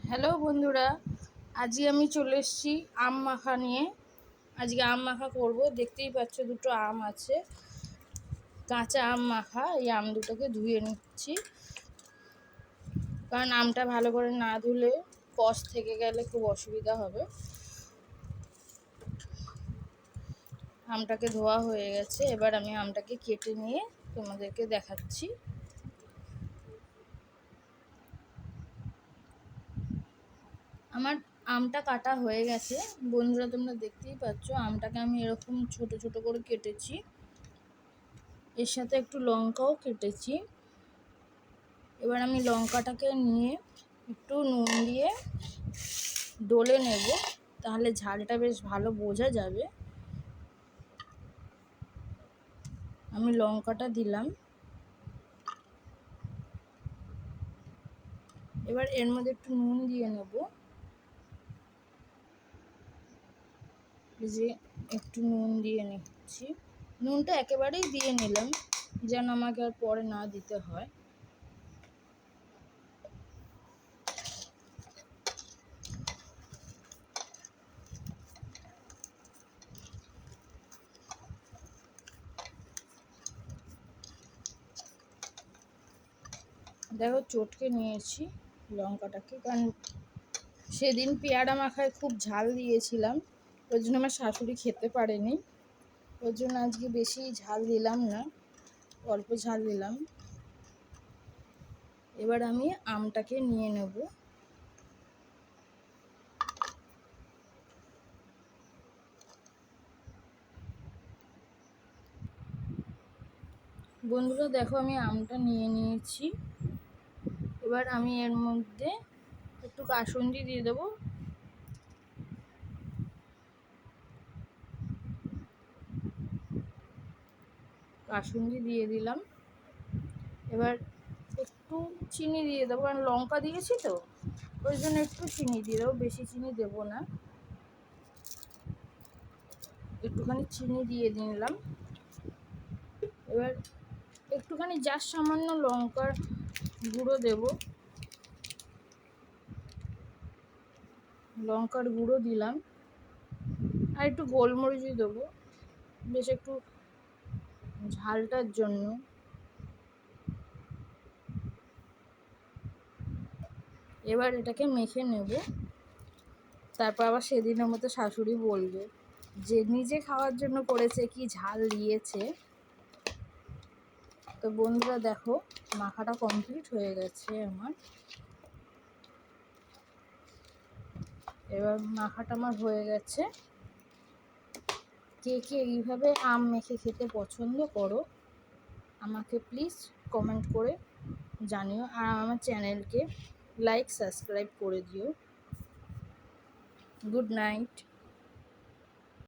Hello বন্ধুরা, আজকে আমি চলে এসেছি আম মাখা নিয়ে। আজকে আম মাখা করব। দেখতেই পাচ্ছ দুটো আম আছে, কাঁচা আম মাখা। এই আম দুটোকে ধুয়ে নিচ্ছি, কারণ আমটা ভালো করে না ধুলে কষ থেকে গেলে খুব অসুবিধা হবে। আমটাকে ধোয়া হয়ে গেছে, এবার আমি আমটাকে কেটে নিয়ে তোমাদেরকে দেখাচ্ছি। আমার আমটা কাটা হয়ে গেছে বন্ধুরা, তোমরা দেখতেই পাচ্ছ আমটাকে আমি এরকম ছোট ছোট করে কেটেছি। এর সাথে একটু লঙ্কাও কেটেছি। এবার আমি লঙ্কাটাকে নিয়ে একটু নুন দিয়ে ডলে নেব, তাহলে ঝালটা বেশ ভালো বোঝা যাবে। আমি লঙ্কাটা দিলাম। এবার এর মধ্যে একটু নুন দিয়ে নেব, যে একটু নুন দিয়ে নিচ্ছি। নুনটা একেবারেই দিয়ে নিলাম, যেন আমাকে আর পরে না দিতে হয়। দেখো চটকে নিয়েছি লঙ্কাটাকে, কারণ সেদিন পেয়ারা মাখায় খুব ঝাল দিয়েছিলাম, ওই জন্য আমার শাশুড়ি খেতে পারেনি। ওই জন্য আজকে বেশি ঝাল দিলাম না, অল্প ঝাল দিলাম। এবার আমি আমটাকে নিয়ে নেব। বন্ধুরা দেখো, আমি আমটা নিয়ে নিয়েছি। এবার আমি এর মধ্যে একটু কাসুন্দি দিয়ে দেবো। কাসুন্দি দিয়ে দিলাম। এবার একটু চিনি দিয়ে দেবো, কারণ লঙ্কা দিয়েছি তো, ওই জন্য একটু চিনি দিয়ে দেবো, বেশি চিনি দেবো না। একটুখানি চিনি দিয়ে দিলাম। এবার একটুখানি যার সামান্য লঙ্কার গুঁড়ো দেব, লঙ্কার গুঁড়ো দিলাম। আর একটু গোলমরিচ দেবো, বেশ একটু ঝালটার জন্য। এবার এটাকে মেখে নেব। তারপর আবার সেদিনের মতো শাশুড়ি বলবে যে নিজে খাওয়ার জন্য করেছে, কি ঝাল দিয়েছে। তো বন্ধুরা দেখো, মাখাটা কমপ্লিট হয়ে গেছে আমার। এবার মাখাটা আমার হয়ে গেছে। কে কে এইভাবে আম মেখে খেতে পছন্দ করো আমাকে প্লিজ কমেন্ট করে জানিও, আর আমার চ্যানেলকে লাইক সাবস্ক্রাইব করে দিও। Good night.